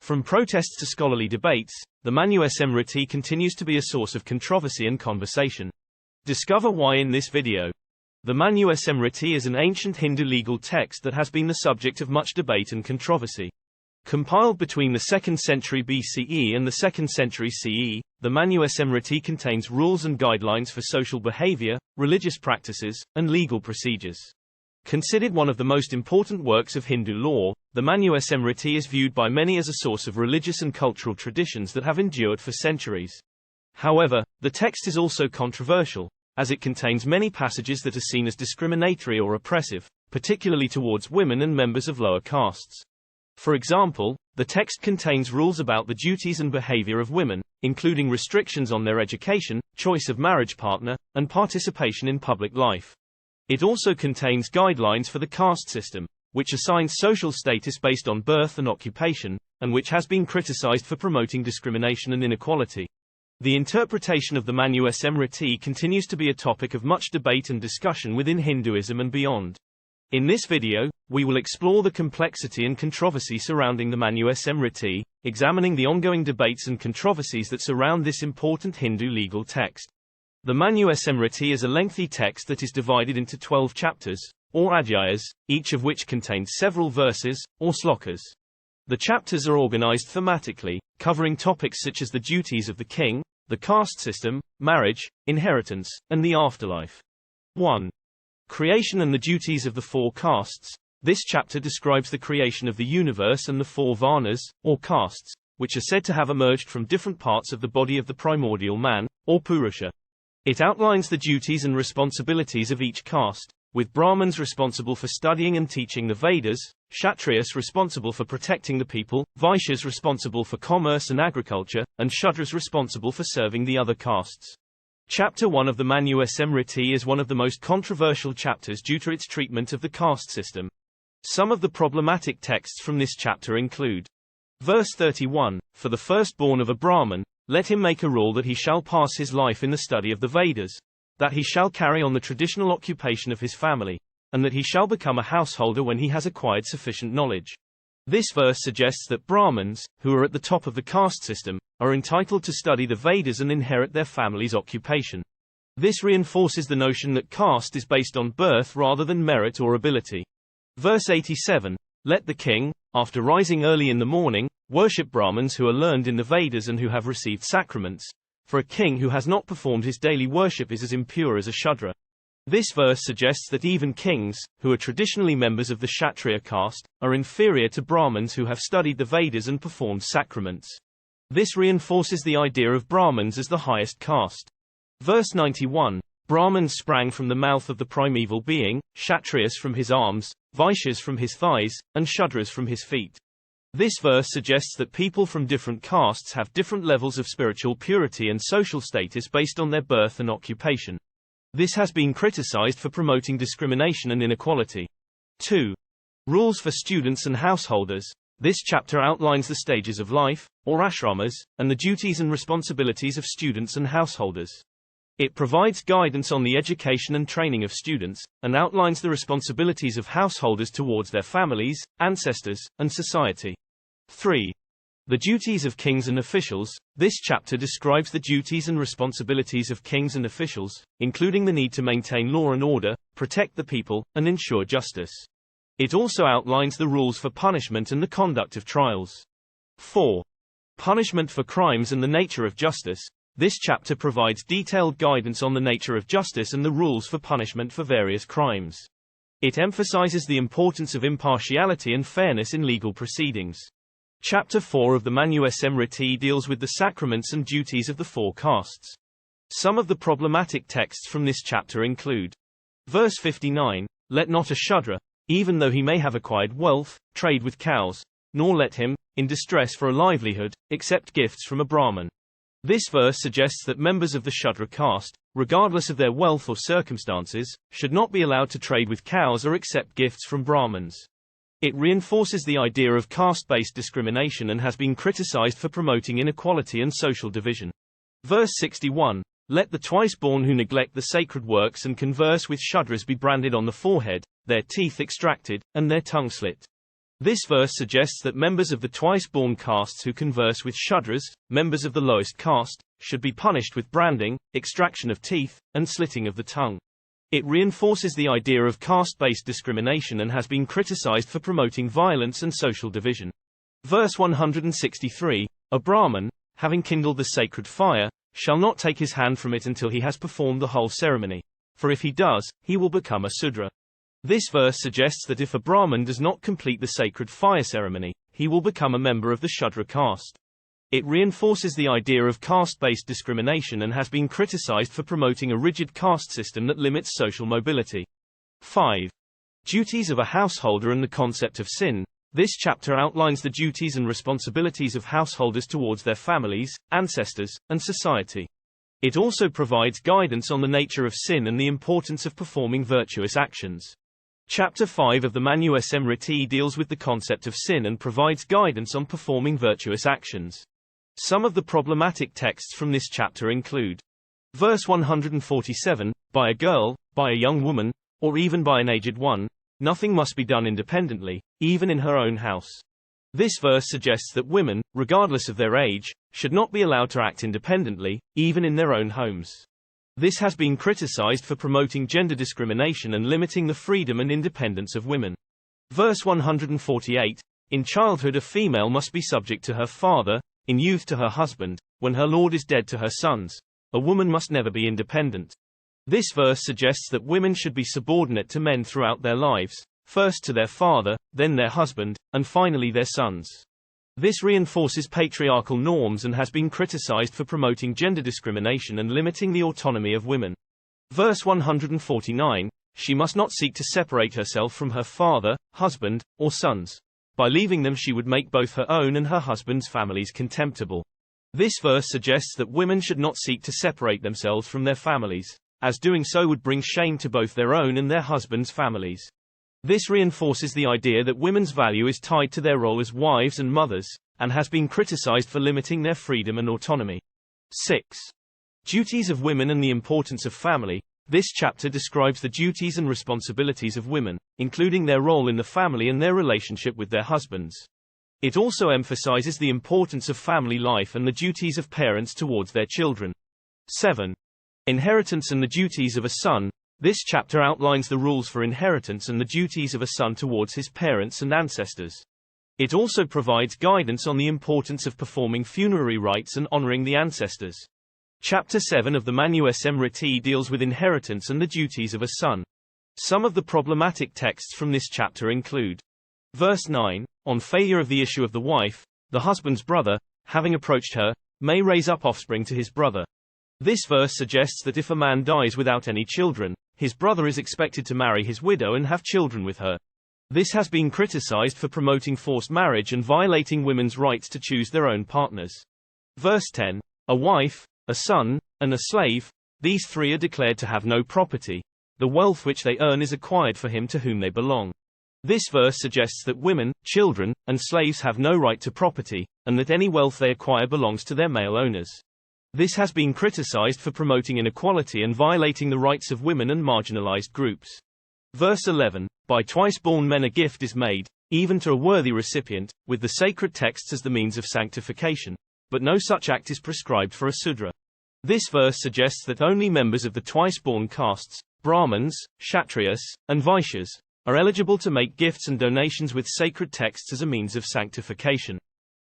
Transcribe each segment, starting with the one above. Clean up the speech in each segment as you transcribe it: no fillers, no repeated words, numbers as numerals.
From protests to scholarly debates, the Manusmriti continues to be a source of controversy and conversation. Discover why in this video. The Manusmriti is an ancient Hindu legal text that has been the subject of much debate and controversy. Compiled between the 2nd century BCE and the 2nd century CE, the Manusmriti contains rules and guidelines for social behavior, religious practices, and legal procedures. Considered one of the most important works of Hindu law, the Manusmriti is viewed by many as a source of religious and cultural traditions that have endured for centuries. However, the text is also controversial, as it contains many passages that are seen as discriminatory or oppressive, particularly towards women and members of lower castes. For example, the text contains rules about the duties and behavior of women, including restrictions on their education, choice of marriage partner, and participation in public life. It also contains guidelines for the caste system, which assigns social status based on birth and occupation, and which has been criticized for promoting discrimination and inequality. The interpretation of the Manusmriti continues to be a topic of much debate and discussion within Hinduism and beyond. In this video, we will explore the complexity and controversy surrounding the Manusmriti, examining the ongoing debates and controversies that surround this important Hindu legal text. The Manusmriti is a lengthy text that is divided into 12 chapters, or adhyayas, each of which contains several verses, or slokas. The chapters are organized thematically, covering topics such as the duties of the king, the caste system, marriage, inheritance, and the afterlife. 1. Creation and the duties of the four castes. This chapter describes the creation of the universe and the four varnas, or castes, which are said to have emerged from different parts of the body of the primordial man, or Purusha. It outlines the duties and responsibilities of each caste, with Brahmins responsible for studying and teaching the Vedas, Kshatriyas responsible for protecting the people, Vaishyas responsible for commerce and agriculture, and Shudras responsible for serving the other castes. Chapter 1 of the Manusmriti is one of the most controversial chapters due to its treatment of the caste system. Some of the problematic texts from this chapter include: Verse 31, For the firstborn of a Brahmin, let him make a rule that he shall pass his life in the study of the Vedas, that he shall carry on the traditional occupation of his family, and that he shall become a householder when he has acquired sufficient knowledge. This verse suggests that Brahmins, who are at the top of the caste system, are entitled to study the Vedas and inherit their family's occupation. This reinforces the notion that caste is based on birth rather than merit or ability. Verse 87, Let the king, after rising early in the morning, worship Brahmins who are learned in the Vedas and who have received sacraments, for a king who has not performed his daily worship is as impure as a Shudra. This verse suggests that even kings, who are traditionally members of the Kshatriya caste, are inferior to Brahmins who have studied the Vedas and performed sacraments. This reinforces the idea of Brahmins as the highest caste. Verse 91, Brahmins sprang from the mouth of the primeval being, Kshatriyas from his arms, Vaishyas from his thighs, and Shudras from his feet. This verse suggests that people from different castes have different levels of spiritual purity and social status based on their birth and occupation. This has been criticized for promoting discrimination and inequality. 2. Rules for students and householders. This chapter outlines the stages of life, or ashramas, and the duties and responsibilities of students and householders. It provides guidance on the education and training of students, and outlines the responsibilities of householders towards their families, ancestors, and society. 3. The duties of kings and officials. This chapter describes the duties and responsibilities of kings and officials, including the need to maintain law and order, protect the people, and ensure justice. It also outlines the rules for punishment and the conduct of trials. 4. Punishment for crimes and the nature of justice. This chapter provides detailed guidance on the nature of justice and the rules for punishment for various crimes. It emphasizes the importance of impartiality and fairness in legal proceedings. Chapter 4 of the Manusmriti deals with the sacraments and duties of the four castes. Some of the problematic texts from this chapter include: Verse 59, Let not a Shudra, even though he may have acquired wealth, trade with cows, nor let him, in distress for a livelihood, accept gifts from a Brahmin. This verse suggests that members of the Shudra caste, regardless of their wealth or circumstances, should not be allowed to trade with cows or accept gifts from Brahmins. It reinforces the idea of caste-based discrimination and has been criticized for promoting inequality and social division. Verse 61, Let the twice-born who neglect the sacred works and converse with Shudras be branded on the forehead, their teeth extracted, and their tongue slit. This verse suggests that members of the twice-born castes who converse with Shudras, members of the lowest caste, should be punished with branding, extraction of teeth, and slitting of the tongue. It reinforces the idea of caste-based discrimination and has been criticized for promoting violence and social division. Verse 163, a Brahmin, having kindled the sacred fire, shall not take his hand from it until he has performed the whole ceremony. For if he does, he will become a Sudra. This verse suggests that if a Brahmin does not complete the sacred fire ceremony, he will become a member of the Shudra caste. It reinforces the idea of caste-based discrimination and has been criticized for promoting a rigid caste system that limits social mobility. 5. Duties of a householder and the concept of sin. This chapter outlines the duties and responsibilities of householders towards their families, ancestors, and society. It also provides guidance on the nature of sin and the importance of performing virtuous actions. Chapter 5 of the Manusmriti deals with the concept of sin and provides guidance on performing virtuous actions. Some of the problematic texts from this chapter include verse 147, by a girl, by a young woman, or even by an aged one, nothing must be done independently, even in her own house. This verse suggests that women, regardless of their age, should not be allowed to act independently, even in their own homes. This has been criticized for promoting gender discrimination and limiting the freedom and independence of women. Verse 148, in childhood a female must be subject to her father, in youth to her husband, when her lord is dead to her sons. A woman must never be independent. This verse suggests that women should be subordinate to men throughout their lives, first to their father, then their husband, and finally their sons. This reinforces patriarchal norms and has been criticized for promoting gender discrimination and limiting the autonomy of women. Verse 149, she must not seek to separate herself from her father, husband, or sons. By leaving them she would make both her own and her husband's families contemptible. This verse suggests that women should not seek to separate themselves from their families, as doing so would bring shame to both their own and their husband's families. This reinforces the idea that women's value is tied to their role as wives and mothers, and has been criticized for limiting their freedom and autonomy. 6. Duties of women and the importance of family. This chapter describes the duties and responsibilities of women, including their role in the family and their relationship with their husbands. It also emphasizes the importance of family life and the duties of parents towards their children. 7. Inheritance and the duties of a son. This chapter outlines the rules for inheritance and the duties of a son towards his parents and ancestors. It also provides guidance on the importance of performing funerary rites and honoring the ancestors. Chapter 7 of the Manusmriti deals with inheritance and the duties of a son. Some of the problematic texts from this chapter include verse 9, on failure of the issue of the wife, the husband's brother, having approached her, may raise up offspring to his brother. This verse suggests that if a man dies without any children, his brother is expected to marry his widow and have children with her. This has been criticized for promoting forced marriage and violating women's rights to choose their own partners. Verse 10, a wife, a son, and a slave, these three are declared to have no property. The wealth which they earn is acquired for him to whom they belong. This verse suggests that women, children, and slaves have no right to property, and that any wealth they acquire belongs to their male owners. This has been criticized for promoting inequality and violating the rights of women and marginalized groups. Verse 11, by twice-born men a gift is made, even to a worthy recipient, with the sacred texts as the means of sanctification. But no such act is prescribed for a Sudra. This verse suggests that only members of the twice-born castes, Brahmins, Kshatriyas, and Vaishyas, are eligible to make gifts and donations with sacred texts as a means of sanctification.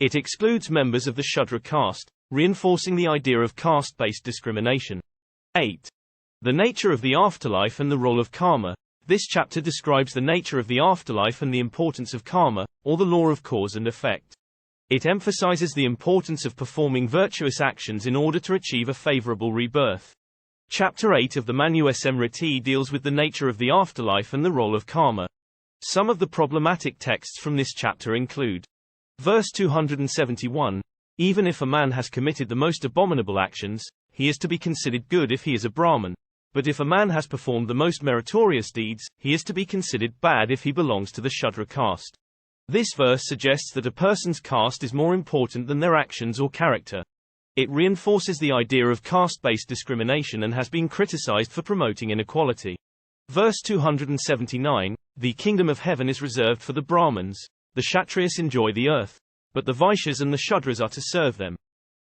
It excludes members of the Shudra caste, reinforcing the idea of caste-based discrimination. 8. The nature of the afterlife and the role of karma. This chapter describes the nature of the afterlife and the importance of karma, or the law of cause and effect. It emphasizes the importance of performing virtuous actions in order to achieve a favorable rebirth. Chapter 8 of the Manusmriti deals with the nature of the afterlife and the role of karma. Some of the problematic texts from this chapter include verse 271, even if a man has committed the most abominable actions, he is to be considered good if he is a Brahmin. But if a man has performed the most meritorious deeds, he is to be considered bad if he belongs to the Shudra caste. This verse suggests that a person's caste is more important than their actions or character. It reinforces the idea of caste-based discrimination and has been criticized for promoting inequality. Verse 279, the kingdom of heaven is reserved for the Brahmins. the Kshatriyas enjoy the earth, but the Vaishyas and the Shudras are to serve them.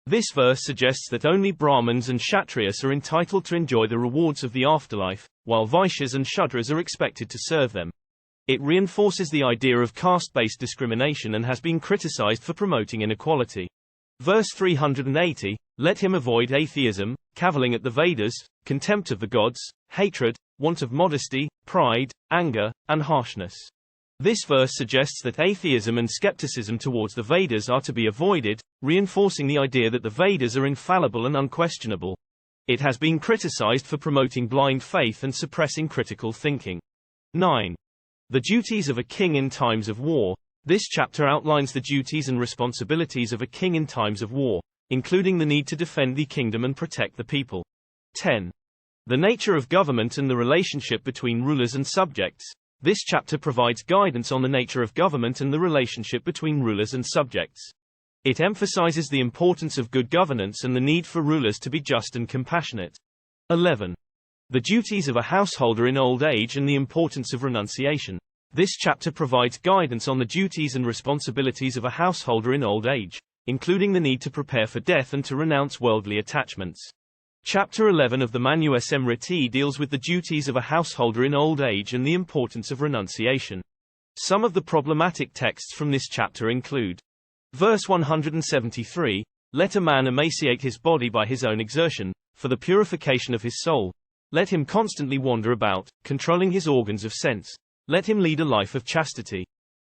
This verse suggests that only Brahmins and Kshatriyas are entitled to enjoy the rewards of the afterlife, while Vaishyas and Shudras are expected to serve them. It reinforces the idea of caste-based discrimination and has been criticized for promoting inequality. Verse 380, let him avoid atheism, cavilling at the Vedas, contempt of the gods, hatred, want of modesty, pride, anger, and harshness. This verse suggests that atheism and skepticism towards the Vedas are to be avoided, reinforcing the idea that the Vedas are infallible and unquestionable. It has been criticized for promoting blind faith and suppressing critical thinking. 9. The duties of a king in times of war. This chapter outlines the duties and responsibilities of a king in times of war, including the need to defend the kingdom and protect the people. 10. The nature of government and the relationship between rulers and subjects. This chapter provides guidance on the nature of government and the relationship between rulers and subjects. It emphasizes the importance of good governance and the need for rulers to be just and compassionate. 11. The duties of a householder in old age and the importance of renunciation. This chapter provides guidance on the duties and responsibilities of a householder in old age, including the need to prepare for death and to renounce worldly attachments. Chapter 11 of the Manusmriti deals with the duties of a householder in old age and the importance of renunciation. Some of the problematic texts from this chapter include: verse 173, let a man emaciate his body by his own exertion, for the purification of his soul. Let him constantly wander about, controlling his organs of sense. Let him lead a life of chastity.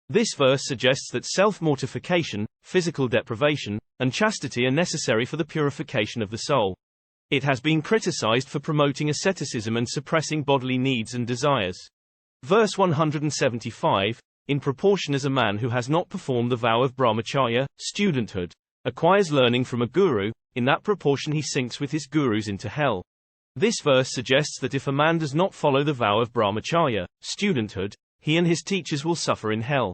This verse suggests that self-mortification, physical deprivation, and chastity are necessary for the purification of the soul. It has been criticized for promoting asceticism and suppressing bodily needs and desires. Verse 175, in proportion as a man who has not performed the vow of brahmacharya, studenthood, acquires learning from a guru, in that proportion he sinks with his gurus into hell. This verse suggests that if a man does not follow the vow of brahmacharya, studenthood, he and his teachers will suffer in hell.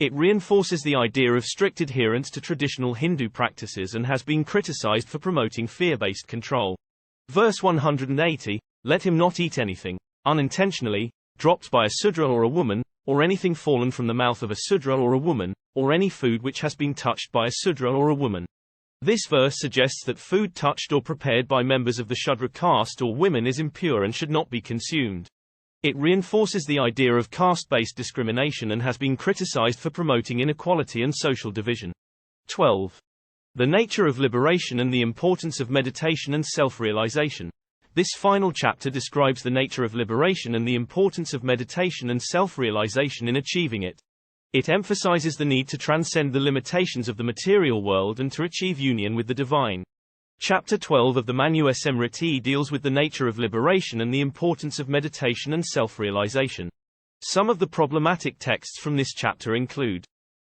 It reinforces the idea of strict adherence to traditional Hindu practices and has been criticized for promoting fear-based control. Verse 180, let him not eat anything, unintentionally, dropped by a Sudra or a woman, or anything fallen from the mouth of a Sudra or a woman, or any food which has been touched by a Sudra or a woman. This verse suggests that food touched or prepared by members of the Shudra caste or women is impure and should not be consumed. It reinforces the idea of caste-based discrimination and has been criticized for promoting inequality and social division. 12. The nature of liberation and the importance of meditation and self-realization. This final chapter describes the nature of liberation and the importance of meditation and self-realization in achieving it. It emphasizes the need to transcend the limitations of the material world and to achieve union with the divine. Chapter 12 of the Manusmriti deals with the nature of liberation and the importance of meditation and self-realization. Some of the problematic texts from this chapter include: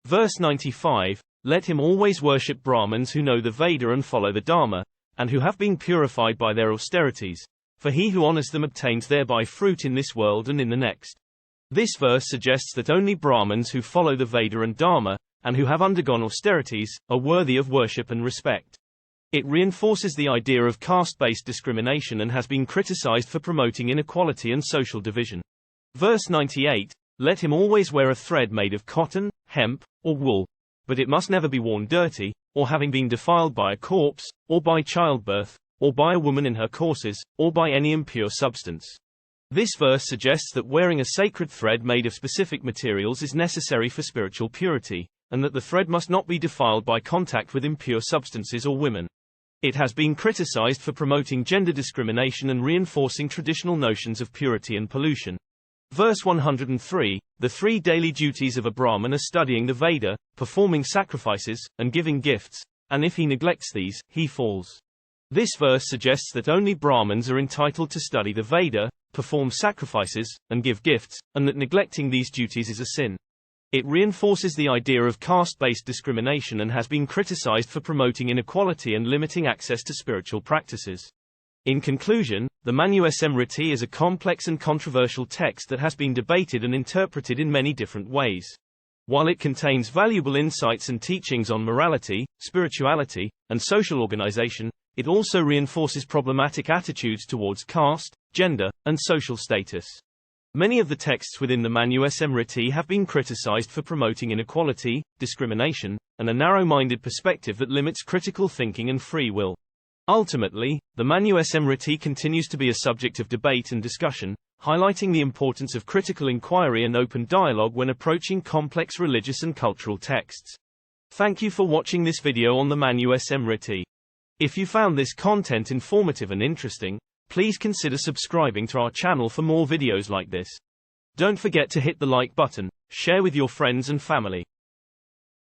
verse 95, let him always worship Brahmins who know the Veda and follow the Dharma, and who have been purified by their austerities, for he who honors them obtains thereby fruit in this world and in the next. This verse suggests that only Brahmins who follow the Veda and Dharma, and who have undergone austerities, are worthy of worship and respect. It reinforces the idea of caste-based discrimination and has been criticized for promoting inequality and social division. Verse 98, let him always wear a thread made of cotton, hemp, or wool, but it must never be worn dirty, or having been defiled by a corpse, or by childbirth, or by a woman in her courses, or by any impure substance. This verse suggests that wearing a sacred thread made of specific materials is necessary for spiritual purity, and that the thread must not be defiled by contact with impure substances or women. It has been criticized for promoting gender discrimination and reinforcing traditional notions of purity and pollution. Verse 103, the three daily duties of a Brahmin are studying the Veda, performing sacrifices, and giving gifts, and if he neglects these, he falls. This verse suggests that only Brahmins are entitled to study the Veda, perform sacrifices, and give gifts, and that neglecting these duties is a sin. It reinforces the idea of caste-based discrimination and has been criticized for promoting inequality and limiting access to spiritual practices. In conclusion, the Manusmriti is a complex and controversial text that has been debated and interpreted in many different ways. While it contains valuable insights and teachings on morality, spirituality, and social organization, it also reinforces problematic attitudes towards caste, gender, and social status. Many of the texts within the Manusmriti have been criticized for promoting inequality, discrimination, and a narrow-minded perspective that limits critical thinking and free will. Ultimately, the Manusmriti continues to be a subject of debate and discussion, highlighting the importance of critical inquiry and open dialogue when approaching complex religious and cultural texts. Thank you for watching this video on the Manusmriti. If you found this content informative and interesting, please consider subscribing to our channel for more videos like this. Don't forget to hit the like button, share with your friends and family.